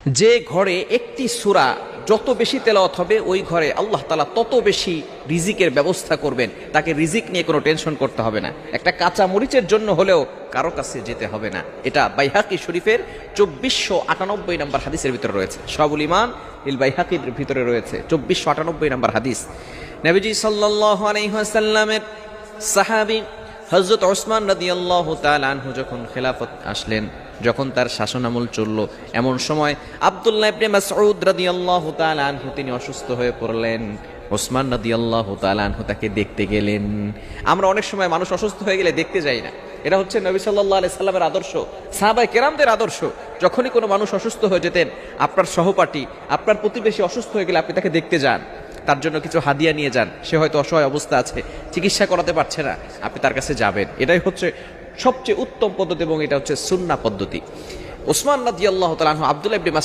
যে ঘরে একটি সূরা যত বেশি তেলাওয়াত হবে ওই ঘরে আল্লাহ তাআলা তত বেশি রিজিকের ব্যবস্থা করবেন। তাকে রিজিক নিয়ে কোনো টেনশন করতে হবে না। একটা কাঁচা মরিচের জন্য হলেও কারো কাছে যেতে হবে না। এটা বাইহাকি শরীফের 2498 নম্বর হাদিসের ভিতরে রয়েছে। শাহুল ঈমান ইল বাইহাকির ভিতরে রয়েছে 2498 নম্বর হাদিস। নবীজি সাল্লাল্লাহু আলাইহি ওয়াসাল্লামের সাহাবী হযরত ওসমান রাদিয়াল্লাহু তাআলা আনহু যখন খেলাফত আসলেন, যখন তার শাসনামল চলল, এমন সময় আব্দুল্লাহ ইবনে মাসউদ রাদিয়াল্লাহু তাআলা আনহু তিনি অসুস্থ হয়ে পড়লেন। ওসমান রাদিয়াল্লাহু তাআলা আনহু তাকে দেখতে গেলেন। আমরা অনেক সময় মানুষ অসুস্থ হয়ে গেলে দেখতে যাই না। এটা হচ্ছে নবী সাল্লাল্লাহু আলাইহি সাল্লামের আদর্শ, সাহাবায়ে কেরামদের আদর্শ। যখনই কোনো মানুষ অসুস্থ হয়ে যেতেন, আপনার সহপাঠী, আপনার প্রতিবেশী অসুস্থ হয়ে গেলে আপনি তাকে দেখতে যান, তার জন্য কিছু হাদিয়া নিয়ে যান। সে হয়তো অসহায় অবস্থা আছে, চিকিৎসা করাতে পারছে না, আপনি তার কাছে যাবেন। এটাই হচ্ছে সবচেয়ে উত্তম পদ্ধতি এবং এটা হচ্ছে সুন্নাহ পদ্ধতি। ওসমান রাদিয়াল্লাহু তাআলা আনহু আব্দুল্লাহ ইবনে